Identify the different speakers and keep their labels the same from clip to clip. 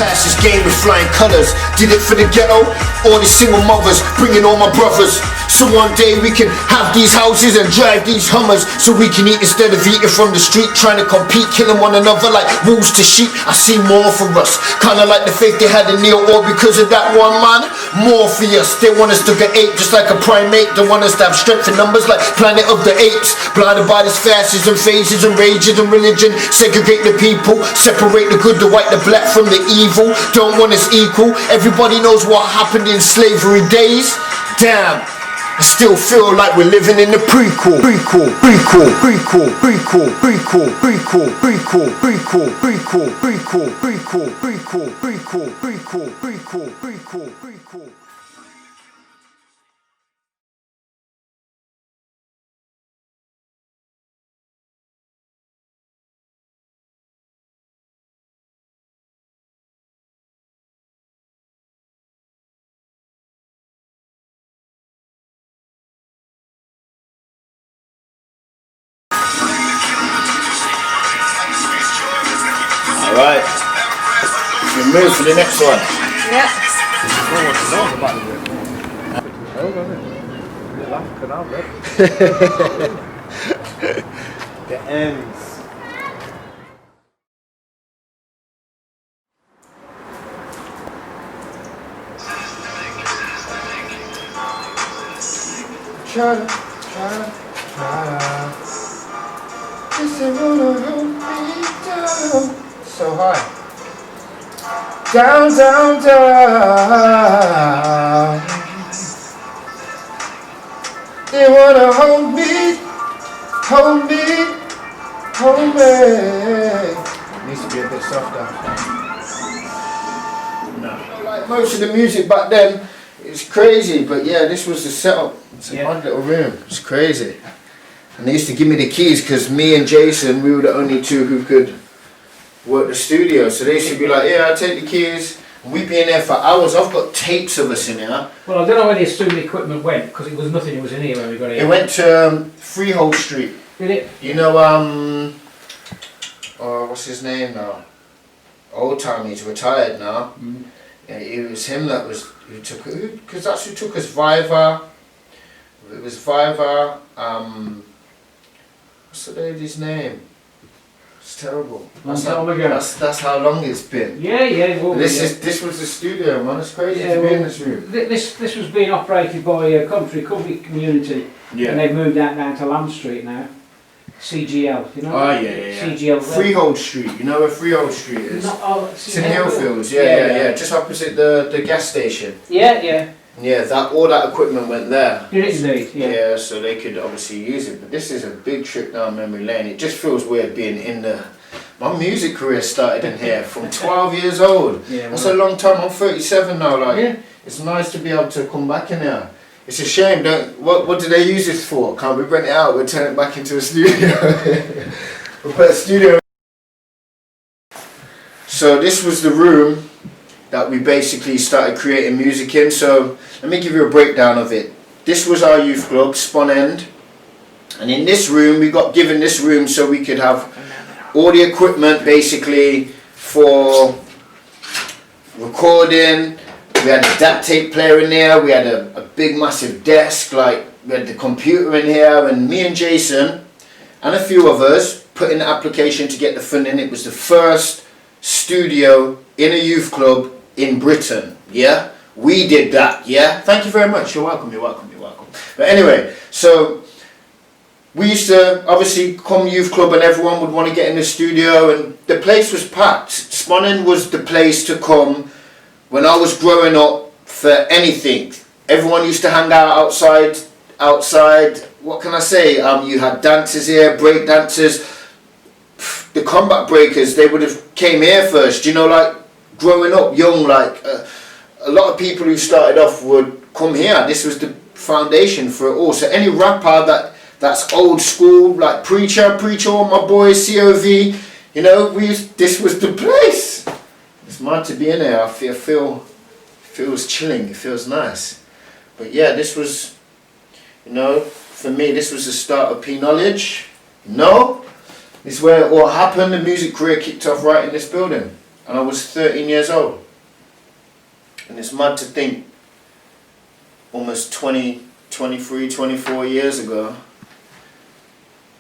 Speaker 1: pass this game with flying colours. Did it for the ghetto, all the single mothers, bringing all my brothers. So one day we can have these houses and drive these Hummers, so we can eat instead of eating from the street, trying to compete, killing one another like wolves to sheep. I see more for us, kinda like the faith they had in Neil, all because of that one man. Morpheus, they want us to get ape just like a primate. They want us to have strength in numbers like Planet of the Apes. Blinded by this fascism, phases and rages and religion. Segregate the people, separate the good, the white, the black from the evil. Don't want us equal. Everybody knows what happened in slavery days. Damn, I still feel like we're living in the prequel. Prequel, prequel, prequel, prequel, prequel, prequel, prequel, prequel, prequel, prequel, prequel, prequel, prequel, prequel, prequel, prequel, prequel. Alright, we move for the next one.
Speaker 2: Yeah.
Speaker 1: The ends. Try. This ain't gonna hold me down. So high. Down, down, down. They wanna hold me, hold me, hold me. It needs to be a bit softer. No. Like most of the music back then, it's crazy, but yeah, this was the setup. It's a odd little room. It's crazy. And they used to give me the keys because me and Jason, we were the only two who could work the studio. So they used to be like, yeah, I'll take the keys. And we'd be in there for hours. I've got tapes of us in here.
Speaker 3: Well, I don't know where the studio equipment went because it was nothing. It was in here when we got here.
Speaker 1: It went to Freehold Street.
Speaker 3: Did it?
Speaker 1: You know, oh, what's his name now? Old time, he's retired now.
Speaker 3: Mm.
Speaker 1: Yeah, it was him that was who took it, because that's who took us Viva. It was Viva. What's the lady's name? It's terrible. That's how long it's been.
Speaker 3: Yeah. Well,
Speaker 1: This was the studio, man. It's crazy to be in this room.
Speaker 3: This was being operated by Coventry Community.
Speaker 1: Yeah.
Speaker 3: And they've moved that down to Lamb Street now. CGL, you know?
Speaker 1: Oh yeah.
Speaker 3: CGL.
Speaker 1: Freehold Street. You know where Freehold Street is? It's in Hillfields. Yeah. Just opposite the gas station.
Speaker 3: Yeah.
Speaker 1: Yeah, all that equipment went there.
Speaker 3: Did it indeed?
Speaker 1: Yeah, so they could obviously use it. But this is a big trip down memory lane. It just feels weird being in the... My music career started in here from 12 years old.
Speaker 3: Yeah,
Speaker 1: that's a long time. I'm 37 now. Like,
Speaker 3: yeah.
Speaker 1: It's nice to be able to come back in here. It's a shame. What do they use this for? Can't we rent it out? We'll turn it back into a studio. We'll put a studio. So this was the room that we basically started creating music in. So let me give you a breakdown of it. This was our youth club, Spon End, and in this room we got given this room so we could have all the equipment basically for recording. We had a DAT tape player in there, we had a big massive desk, like we had the computer in here, and me and Jason and a few of us put in the application to get the funding. It was the first studio in a youth club in Britain, yeah? We did that, yeah? Thank you very much, you're welcome. But anyway, so we used to obviously come youth club and everyone would want to get in the studio and the place was packed. Spon End was the place to come when I was growing up for anything. Everyone used to hang out outside, what can I say? You had dancers here, break dancers. The combat breakers, they would have came here first, you know, like growing up young, like a lot of people who started off would come here. This was the foundation for it all. So any rapper that's old school, like Preacher, all my boys, COV, you know, this was the place. It's mad to be in there. I feel it feels chilling, it feels nice. But yeah, this was, you know, for me, this was the start of P-Knowledge. No, this is where it all happened. The music career kicked off right in this building. and I was 13 years old. And it's mad to think, almost 20, 23, 24 years ago,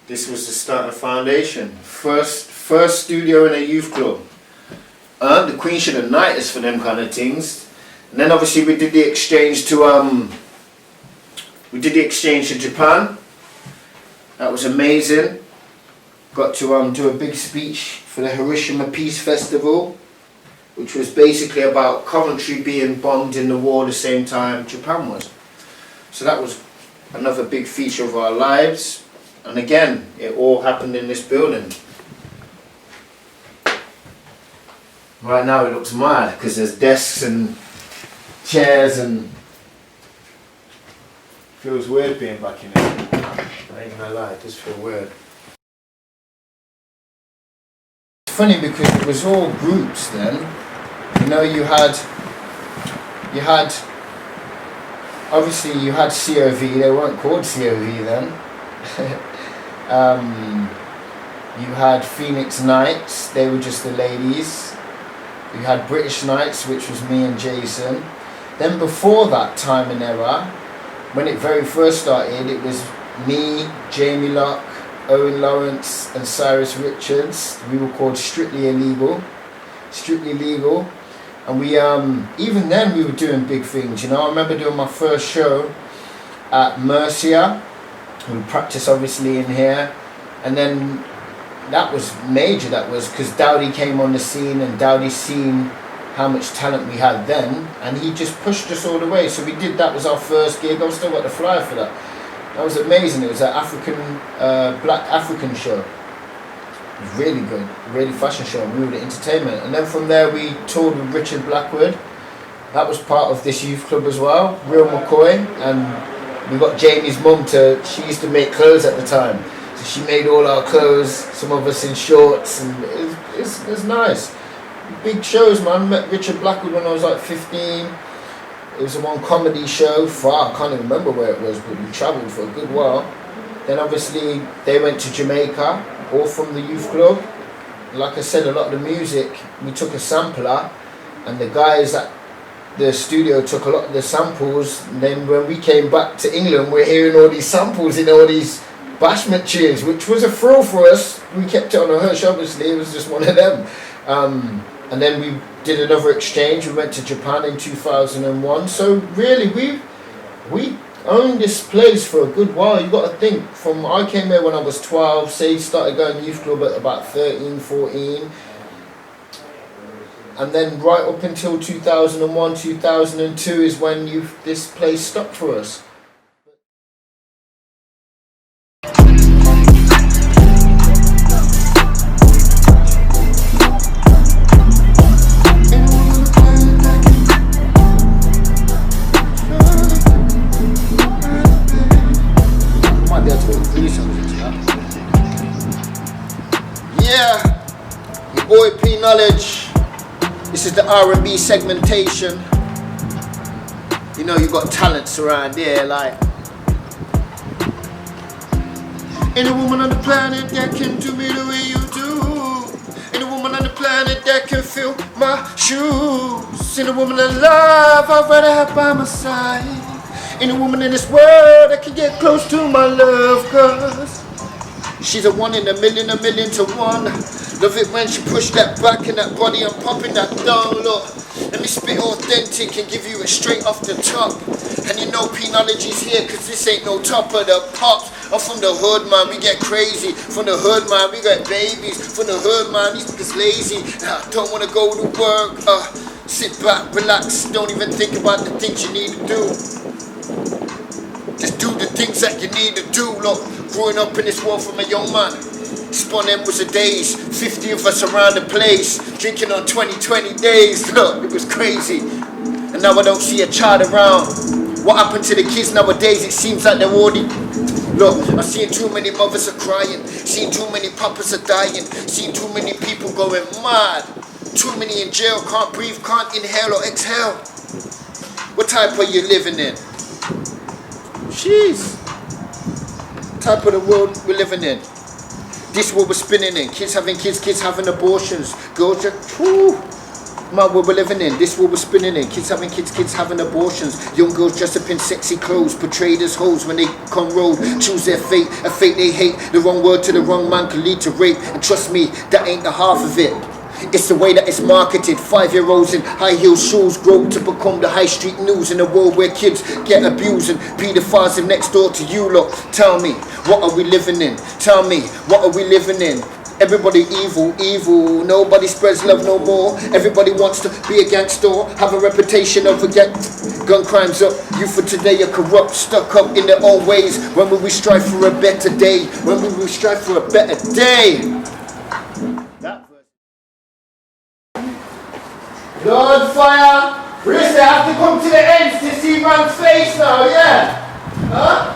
Speaker 1: this was the start of the foundation. First studio in a youth club. The Queen should have knighted us for them kind of things. And then obviously we did the exchange to Japan. That was amazing. Got to do a big speech for the Hiroshima Peace Festival, which was basically about Coventry being bombed in the war the same time Japan was. So that was another big feature of our lives. And again, it all happened in this building. Right now it looks mad because there's desks and chairs and feels weird being back in here. I ain't gonna lie, it does feel weird. It's funny because it was all groups then. You know, you had obviously you had COV, they weren't called COV then. You had Phoenix Knights, they were just the ladies. You had British Knights, which was me and Jason. Then before that time and era, when it very first started, it was me, Jamie Locke, Owen Lawrence and Cyrus Richards. We were called Strictly Legal. And we, even then we were doing big things, you know. I remember doing my first show at Mercia. We practiced obviously in here. And then that was major, that was because Dowdy came on the scene and Dowdy seen how much talent we had then, and he just pushed us all the way. So we did, that was our first gig. I still got the flyer for that. That was amazing. It was an black African show. It was really good, really fashion show, and we were the entertainment. And then from there we toured with Richard Blackwood. That was part of this youth club as well, Real McCoy, and we got Jamie's mum she used to make clothes at the time. So she made all our clothes, some of us in shorts, and it was nice. Big shows, man. Met Richard Blackwood when I was like 15. It was a one comedy show, far, I can't even remember where it was, but we travelled for a good while. Then obviously they went to Jamaica, all from the youth club. Like I said, a lot of the music, we took a sampler, and the guys at the studio took a lot of the samples, and then when we came back to England, we're hearing all these samples in all these bashment tunes, which was a thrill for us. We kept it on a hush, obviously, it was just one of them. And then we did another exchange. We went to Japan in 2001. So really, we owned this place for a good while. You got to think, I came here when I was 12. Say started going youth club at about 13, 14, and then right up until 2001, 2002 is when this place stopped for us. Boy P Knowledge. This is the R&B segmentation. You know you got talents around here, like ain't a woman on the planet that can do me the way you do. Ain't a woman on the planet that can fill my shoes. Ain't a woman I love I'd rather have by my side. Ain't a woman in this world that can get close to my love, cause she's a one in a million to one. Love it when she push that back and that body and popping that down, look. Let me spit authentic and give you it straight off the top. And you know P-Knowledge is here cause this ain't no top of the pops. I'm from the hood, man, we get crazy. From the hood, man, we got babies. From the hood, man, these niggas lazy. Don't wanna go to work, sit back, relax. Don't even think about the things you need to do. Just do the things that you need to do, look. Growing up in this world from a young man, Spon End was the days, 50 of us around the place, drinking on 2020 days, look, it was crazy. And now I don't see a child around. What happened to the kids nowadays? It seems like they're already, look, I've seen too many mothers are crying, seen too many papas are dying, seen too many people going mad, too many in jail, can't breathe, can't inhale or exhale. What type are you living in? Jeez. Type of the world we're living in. This world we're spinning in. Kids having kids having abortions. Girls just, whoo, Man, what we're living in, this world we're spinning in. Kids having kids having abortions. Young girls dressed up in sexy clothes, portrayed as hoes when they come road. Choose their fate, a fate they hate. The wrong word to the wrong man can lead to rape. And trust me, that ain't the half of it. It's the way that it's marketed. 5-year-olds in high heel shoes grow to become the high street news in a world where kids get abused and pedophiles live next door to you lot. Tell me, what are we living in? Tell me, what are we living in? Everybody evil, evil. Nobody spreads love no more. Everybody wants to be a gangster, have a reputation of a gun crimes up. Youth for today are corrupt, stuck up in their own ways. When will we strive for a better day? When will we strive for a better day? Lord fire, we used to have to come to the ends to see man's face now, yeah? Huh?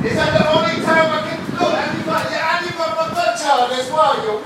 Speaker 1: Is that the only time I can look? And you got my godchild as well, you're